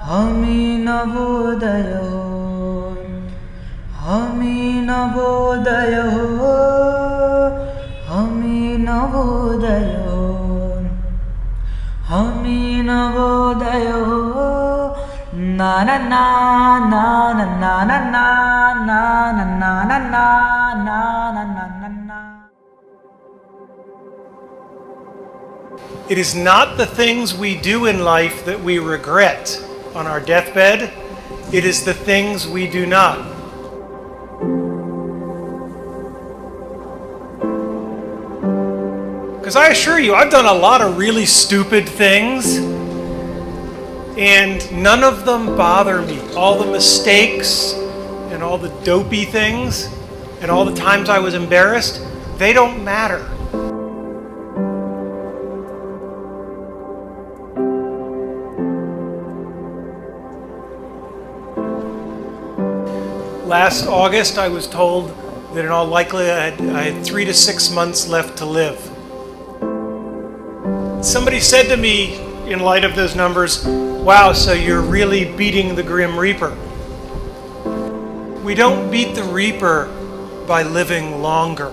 Hami Navodaya, Hami Navodaya, Hami Navodaya, Hami Navodaya, na na na na na na na na na na na na na na na na. It is not the things we do in life that we regret on our deathbed. It is the things we do not. Because I assure you, I've done a lot of really stupid things, and none of them bother me. All the mistakes and all the dopey things and all the times I was embarrassed, they don't matter. Last August, I was told that in all likelihood I had 3 to 6 months left to live. Somebody said to me, in light of those numbers, "Wow, so you're really beating the Grim Reaper." We don't beat the Reaper by living longer.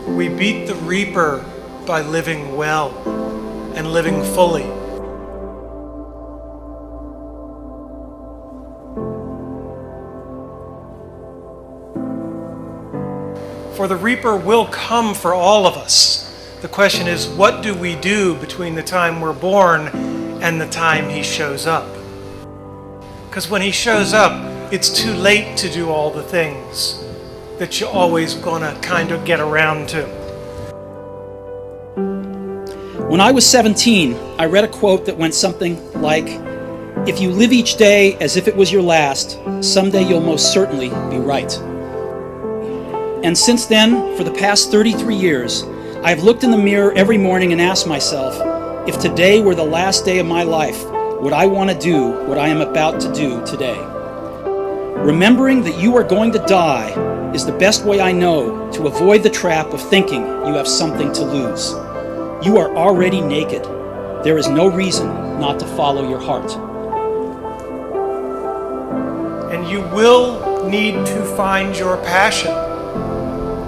We beat the Reaper by living well and living fully. For the Reaper will come for all of us. The question is, what do we do between the time we're born and the time he shows up? Because when he shows up, it's too late to do all the things that you're always gonna kind of get around to. When I was 17, I read a quote that went something like, "If you live each day as if it was your last, someday you'll most certainly be right." And since then, for the past 33 years, I've looked in the mirror every morning and asked myself, if today were the last day of my life, would I want to do what I am about to do today? Remembering that you are going to die is the best way I know to avoid the trap of thinking you have something to lose. You are already naked. There is no reason not to follow your heart. And you will need to find your passion.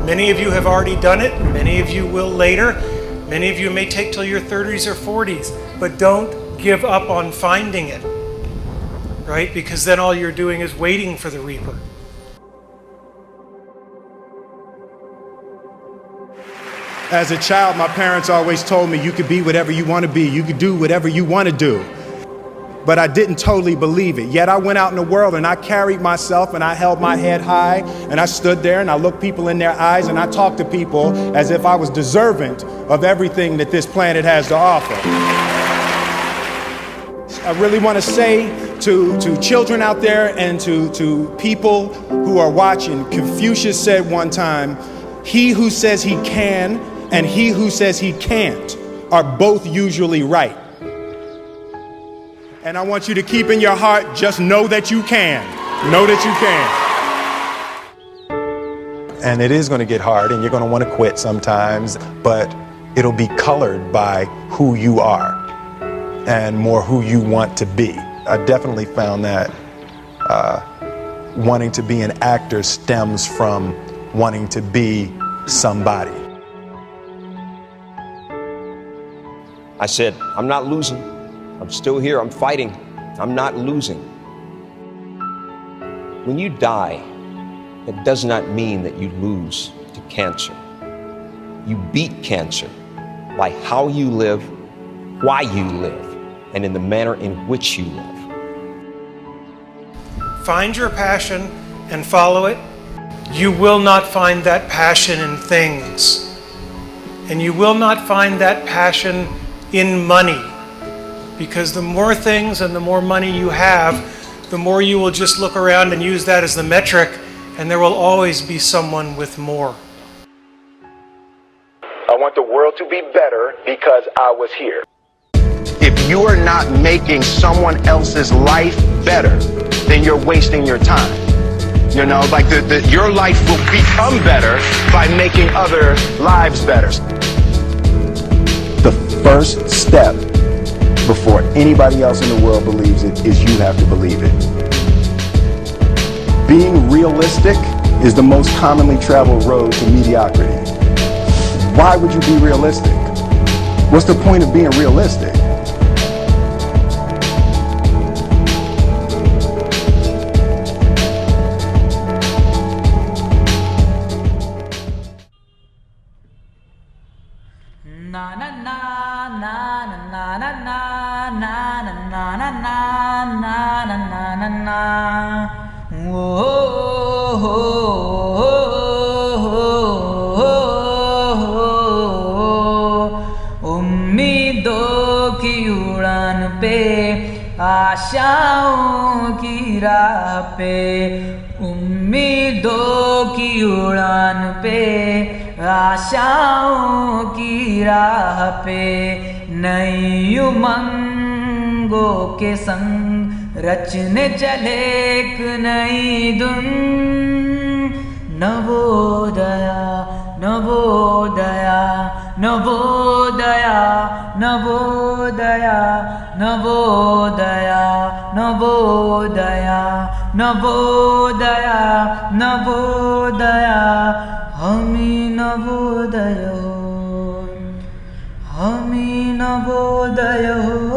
Many of you have already done it. Many of you will later. Many of you may take till your 30s or 40s. But don't give up on finding it, right? Because then all you're doing is waiting for the Reaper. As a child, my parents always told me you could be whatever you want to be. You could do whatever you want to do. But I didn't totally believe it. Yet I went out in the world and I carried myself and I held my head high and I stood there and I looked people in their eyes and I talked to people as if I was deserving of everything that this planet has to offer. I really want to say to children out there and to people who are watching, Confucius said one time, "He who says he can and he who says he can't are both usually right." And I want you to keep in your heart, just know that you can. Know that you can. And it is going to get hard and you're going to want to quit sometimes, but it'll be colored by who you are and more who you want to be. I definitely found that wanting to be an actor stems from wanting to be somebody. I said, I'm not losing. I'm still here, I'm fighting. I'm not losing. When you die, it does not mean that you lose to cancer. You beat cancer by how you live, why you live, and in the manner in which you live. Find your passion and follow it. You will not find that passion in things. And you will not find that passion in money. Because the more things and the more money you have, the more you will just look around and use that as the metric, and there will always be someone with more. I want the world to be better because I was here. If you are not making someone else's life better, then you're wasting your time. You know, like your life will become better by making other lives better. The first step before anybody else in the world believes it is you have to believe it. Being realistic is the most commonly traveled road to mediocrity. Why would you be realistic? What's the point of being realistic? Na na na na na na na na na na na na na na na na. उम्मीदों की उड़ान पे आशाओं की राह पे, उम्मीदों की उड़ान पे आशाओं की राह पे, नई उमंगों के संग रचने चले एक नई धुन। नवोदया नवोदया नवोदया नवोदया नवोदया नवोदया नवोदया नवोदया, हमी नवोदय हो, हमी नवोदय हो।